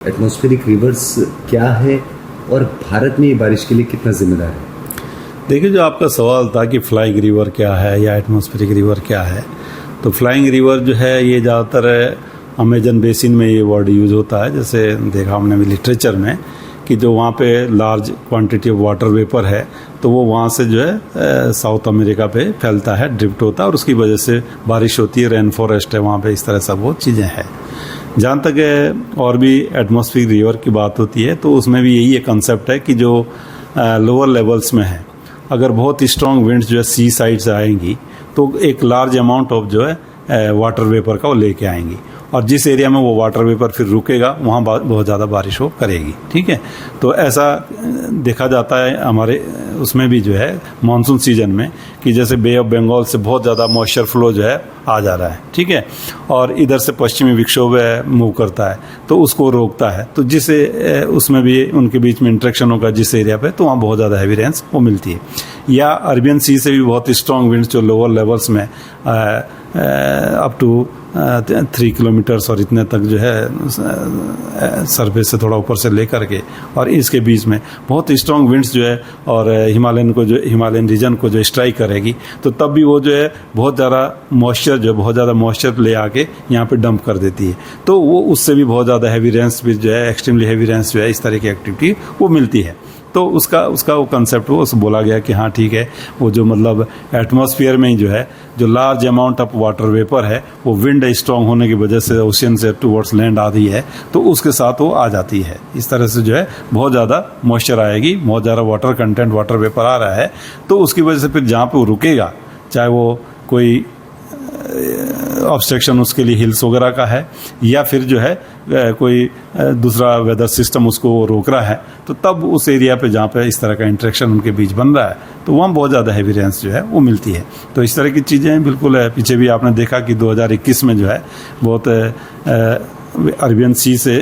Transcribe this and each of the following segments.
Atmospheric reverse क्या है और भारत में ये बारिश के लिए कितना जिम्मेदार है? देखिए, जो आपका सवाल था कि फ्लाइंग रिवर क्या है या एटमॉस्फेरिक रिवर क्या है, तो फ्लाइंग रिवर जो है ये ज़्यादातर अमेजन बेसिन में ये वर्ड यूज़ होता है। जैसे देखा हमने भी लिटरेचर में कि जो वहाँ पे large quantity of water vapour है तो वो वहाँ से जो है साउथ अमेरिका पे फैलता है, ड्रिफ्ट होता है और उसकी वजह से बारिश होती है, रेन फॉरेस्ट है वहाँ पे, इस तरह सब वो चीज़ें हैं। जहाँ तक और भी एटमॉस्फेरिक रिवर की बात होती है तो उसमें भी यही एक कंसेप्ट है कि जो लोअर लेवल्स में है, अगर बहुत स्ट्रॉन्ग विंड्स जो है सी साइड से आएंगी तो एक लार्ज अमाउंट ऑफ जो है वाटर वेपर का वो लेके आएंगी और जिस एरिया में वो वाटर वेपर फिर रुकेगा वहाँ बहुत ज़्यादा बारिश हो करेगी। ठीक है, तो ऐसा देखा जाता है हमारे उसमें भी जो है मानसून सीजन में कि जैसे बे ऑफ बंगाल से बहुत ज़्यादा मॉइस्चर फ्लो जो है आ जा रहा है। ठीक है, और इधर से पश्चिमी विक्षोभ मूव करता है तो उसको रोकता है, तो जिससे उसमें भी उनके बीच में इंट्रैक्शन होगा जिस एरिया पे, तो वहाँ बहुत ज़्यादा हैवी रेन्स वो मिलती है। या अरबियन सी से भी बहुत स्ट्रॉन्ग विंड्स जो लोअर लेवल्स में अप टू 3 किलोमीटर्स और इतने तक जो है सरफेस से थोड़ा ऊपर से लेकर के और इसके बीच में बहुत स्ट्रॉन्ग विंड्स जो है और हिमालयन रीजन को जो स्ट्राइक करेगी तो तब भी वो जो है बहुत ज़्यादा मॉइस्चर ले आके यहाँ पे डंप कर देती है, तो वो उससे भी बहुत ज़्यादा हैवी रेन्स भी जो है, एक्सट्रीमली हैवी रेन्स जो है, इस तरह की एक्टिविटी वो मिलती है। तो उसका वो कंसेप्ट वो बोला गया कि हाँ ठीक है, वो जो मतलब एटमॉस्फेयर में ही जो है जो large amount of water vapour है वो विंड स्ट्रांग होने की वजह से ओशियन से टुवर्ड्स लैंड आ रही है तो उसके साथ वो आ जाती है। इस तरह से जो है बहुत ज़्यादा मॉइस्चर आएगी, बहुत ज़्यादा वाटर कंटेंट वाटर वेपर आ रहा है, तो उसकी वजह से फिर जहाँ पे वो रुकेगा, चाहे वो कोई ऑब्स्ट्रक्शन उसके लिए हिल्स वगैरह का है या फिर जो है कोई दूसरा वेदर सिस्टम उसको रोक रहा है, तो तब उस एरिया पे जहाँ पे इस तरह का इंटरेक्शन उनके बीच बन रहा है तो वहाँ बहुत ज़्यादा हैवी रेन्स जो है वो मिलती है। तो इस तरह की चीज़ें बिल्कुल है। पीछे भी आपने देखा कि 2021 में जो है बहुत अरबियन सी से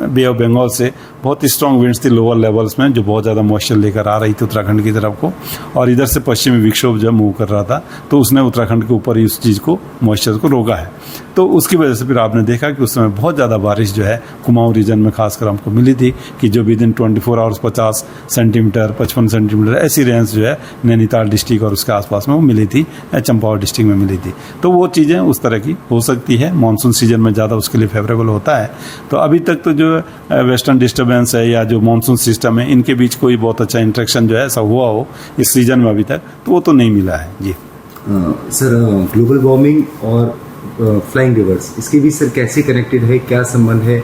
बे ऑफ बंगाल से बहुत स्ट्रॉन्ग विंड्स थी लोअर लेवल्स में जो बहुत ज़्यादा मॉइस्चर लेकर आ रही थी उत्तराखंड की तरफ को, और इधर से पश्चिमी विक्षोभ जो मूव कर रहा था तो उसने उत्तराखंड के ऊपर ही उस चीज़ को मॉइस्चर को रोका है। तो उसकी वजह से फिर आपने देखा कि उस समय बहुत ज़्यादा बारिश जो है कुमाऊं रीजन में खासकर हमको मिली थी कि जो with in 24 hours 50 centimetre 55 centimetre ऐसी रेंज जो है नैनीताल डिस्ट्रिक्ट और उसके आसपास में वो मिली थी, चंपावत डिस्ट्रिक्ट में मिली थी। तो वो चीज़ें उस तरह की हो सकती है, मानसून सीजन में ज़्यादा उसके लिए फेवरेबल होता है। तो अभी तक तो जो वेस्टर्न डिस्टर्बेंस है या जो मानसून सिस्टम है इनके बीच कोई बहुत अच्छा इंटरेक्शन जो है ऐसा हुआ हो इस सीजन में अभी तक, तो वो तो नहीं मिला है जी। सर, ग्लोबल वार्मिंग और फ्लाइंग रिवर्स इसके बीच सर कैसे कनेक्टेड है, क्या संबंध है,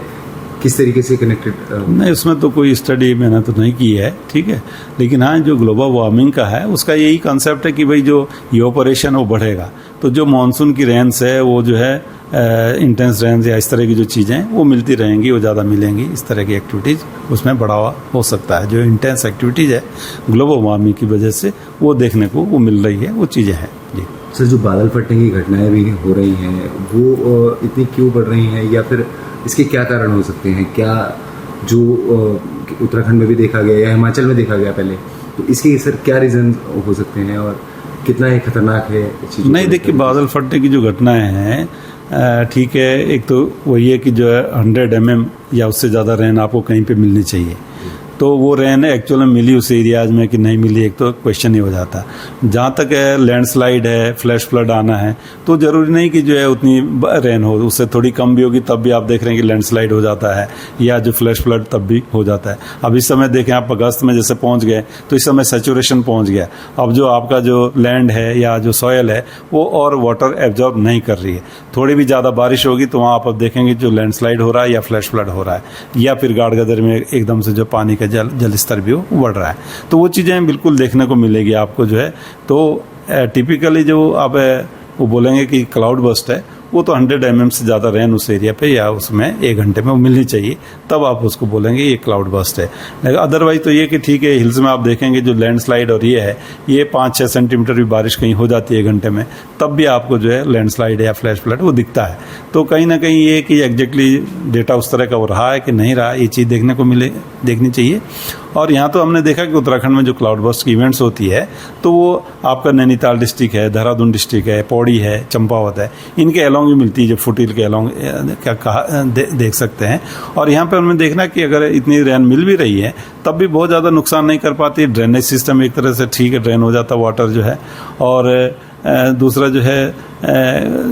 किस तरीके से कनेक्टेड? नहीं, उसमें तो कोई स्टडी मैंने तो नहीं की है, ठीक है, लेकिन हाँ जो ग्लोबल वार्मिंग का है उसका यही कंसेप्ट है कि भाई जो इवेपोरेशन वो बढ़ेगा तो जो मानसून की रेंस है वो जो है इंटेंस रेंस या इस तरह की जो चीज़ें वो मिलती रहेंगी, वो ज़्यादा मिलेंगी, इस तरह की एक्टिविटीज़ उसमें बढ़ावा हो सकता है। जो इंटेंस एक्टिविटीज़ है ग्लोबल वार्मिंग की वजह से वो देखने को वो मिल रही है, वो चीज़ें हैं जी। सर, जो बादल फटने की घटनाएं भी हो रही हैं वो इतनी क्यों बढ़ रही हैं या फिर इसके क्या कारण हो सकते हैं? क्या जो उत्तराखंड में भी देखा गया या हिमाचल में देखा गया पहले, तो इसके सर क्या रीज़न हो सकते हैं और कितना ही खतरनाक है चीज़? नहीं, देखिए, बादल फटने की जो घटनाएं हैं ठीक है, एक तो वही है कि जो है 100 mm या उससे ज़्यादा रेन आपको कहीं पे मिलनी चाहिए, तो वो रेन एक्चुअल में मिली उस एरियाज में कि नहीं मिली, एक तो क्वेश्चन ही हो जाता है। जहाँ तक है लैंडस्लाइड है, फ्लैश फ्लड आना है, तो ज़रूरी नहीं कि जो है उतनी रेन हो, उससे थोड़ी कम भी होगी तब भी आप देख रहे हैं कि लैंडस्लाइड हो जाता है या जो फ्लैश फ्लड तब भी हो जाता है। अब इस समय देखें आप अगस्त में जैसे पहुँच गए तो इस समय सेचुरेशन पहुँच गया, अब जो आपका जो लैंड है या जो सॉयल है वो और वाटर एब्जॉर्ब नहीं कर रही है, थोड़ी भी ज़्यादा बारिश होगी तो वहाँ आप अब देखेंगे जो लैंडस्लाइड हो रहा है या फ्लैश फ्लड हो रहा है या फिर गाढ़ गदर में एकदम से जो पानी का जल स्तर भी बढ़ रहा है, तो वो चीज़ें बिल्कुल देखने को मिलेगी आपको जो है। तो टिपिकली जो आप वो बोलेंगे कि क्लाउड बस्ट है वो तो 100 mm से ज़्यादा रेन उस एरिया पे या उसमें 1 घंटे में वो मिलनी चाहिए, तब आप उसको बोलेंगे ये क्लाउड बस्ट है। लेकिन अदरवाइज तो ये कि ठीक है, हिल्स में आप देखेंगे जो लैंडस्लाइड और ये है ये 5-6 सेंटीमीटर भी बारिश कहीं हो जाती है 1 घंटे में, तब भी आपको जो है लैंडस्लाइड या फ्लैश फ्लड वो दिखता है। तो कहीं ना कहीं ये कि एग्जैक्टली डेटा उस तरह का वो रहा है कि नहीं रहा, ये चीज़ देखने को देखनी चाहिए। और यहाँ तो हमने देखा कि उत्तराखंड में जो क्लाउड बर्स्ट की इवेंट्स होती है तो वो आपका नैनीताल डिस्ट्रिक्ट है, देहरादून डिस्ट्रिक्ट है, पौड़ी है, चंपावत है, इनके अलोंग भी मिलती है, जो फुटिल के अलोंग क्या कहा देख सकते हैं। और यहाँ पे हमें देखना कि अगर इतनी रेन मिल भी रही है तब भी बहुत ज़्यादा नुकसान नहीं कर पाती। ड्रेनेज सिस्टम एक तरह से ठीक है, ड्रेन हो जाता वाटर जो है। और दूसरा जो है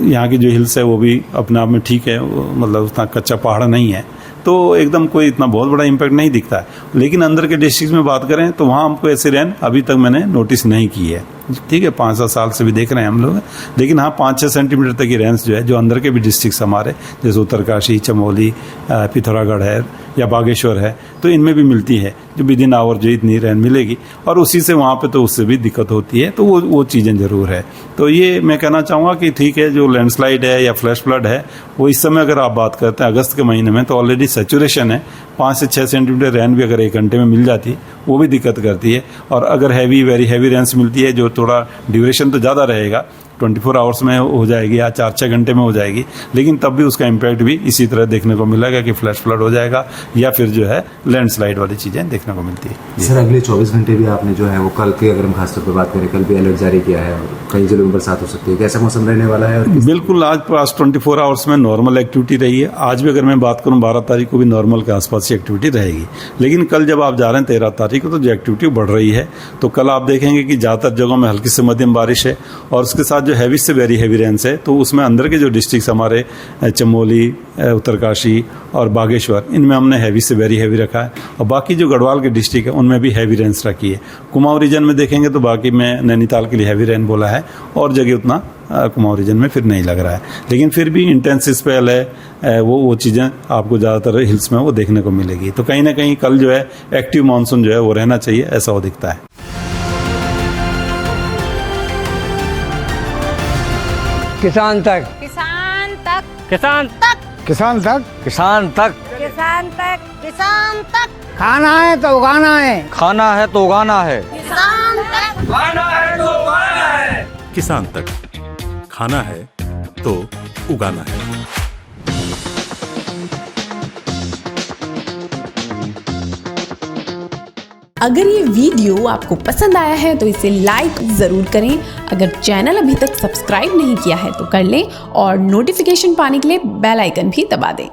यहाँ की जो हिल्स है वो भी अपने आप में ठीक है, मतलब उतना कच्चा पहाड़ नहीं है, तो एकदम कोई इतना बहुत बड़ा इम्पैक्ट नहीं दिखता है। लेकिन अंदर के डिस्ट्रिक्ट में बात करें तो वहाँ हमको ऐसी रेन अभी तक मैंने नोटिस नहीं की है। ठीक है, 5-7 साल से भी देख रहे हैं हम लोग, लेकिन हाँ 5-6 सेंटीमीटर तक की रेंज जो है, जो अंदर के भी डिस्ट्रिक्ट हमारे जैसे उत्तरकाशी, चमोली, पिथौरागढ़ है या बागेश्वर है, तो इनमें भी मिलती है जो विद इन आवर जो इतनी रेन मिलेगी। और उसी से वहाँ पे तो उससे भी दिक्कत होती है, तो वो चीज़ें ज़रूर है। तो ये मैं कहना चाहूँगा कि ठीक है, जो लैंडस्लाइड है या फ्लैश फ्लड है वो इस समय अगर आप बात करते हैं अगस्त के महीने में, तो ऑलरेडी सैचुरेशन है। 5 से 6 सेंटीमीटर रेन भी अगर 1 घंटे में मिल जाती है वो भी दिक्कत करती है। और अगर वेरी हैवी रेंस मिलती है जो थोड़ा ड्यूरेशन तो ज़्यादा रहेगा, 24 आवर्स में हो जाएगी या 4-6 घंटे में हो जाएगी, लेकिन तब भी उसका इम्पैक्ट भी इसी तरह देखने को मिलेगा कि फ्लैश फ्लड हो जाएगा या फिर जो है लैंडस्लाइड वाली चीज़ें देखने को मिलती है। सर अगले 24 घंटे भी आपने जो है वो कल के, अगर हम खासतौर पर बात करें, कल भी अलर्ट जारी किया है और कई जिलों में बरसात हो सकती है, कैसा मौसम रहने वाला है? और बिल्कुल, आज 24 आवर्स में नॉर्मल एक्टिविटी रही है। आज भी अगर मैं बात करूं 12 तारीख को भी नॉर्मल के आसपास की एक्टिविटी रहेगी, लेकिन कल जब आप जा रहे हैं 13 तारीख को तो जो एक्टिविटी बढ़ रही है, तो कल आप देखेंगे कि ज़्यादातर जगहों में हल्की से मध्यम बारिश है और उसके साथ जो हैवी से वेरी हैवी रेंस है। तो उसमें अंदर के जो डिस्ट्रिक्ट हमारे चमोली, उत्तरकाशी और बागेश्वर, इनमें हमने हैवी से वेरी हैवी रखा है। और बाकी जो गढ़वाल के डिस्ट्रिक्ट है उनमें भी हैवी रेंस रखी है। कुमाऊं रीजन में देखेंगे तो बाकी में नैनीताल के लिए हैवी रेन बोला है और जगह उतना कुमाऊं रीजन में फिर नहीं लग रहा है, लेकिन फिर भी इंटेंस स्पेल है, वो चीज़ें आपको ज़्यादातर हिल्स में वो देखने को मिलेगी। तो कहीं ना कहीं कल जो है एक्टिव मानसून जो है वो रहना चाहिए, ऐसा वो दिखता है। किसान तक, किसान तक, किसान तक, किसान तक, किसान तक, किसान तक, किसान तक, खाना है तो उगाना है, खाना है तो उगाना है, किसान तक, खाना है तो उगाना है, किसान तक, खाना है तो उगाना है। अगर ये वीडियो आपको पसंद आया है तो इसे लाइक ज़रूर करें। अगर चैनल अभी तक सब्सक्राइब नहीं किया है तो कर लें और नोटिफिकेशन पाने के लिए बेल आइकन भी दबा दें।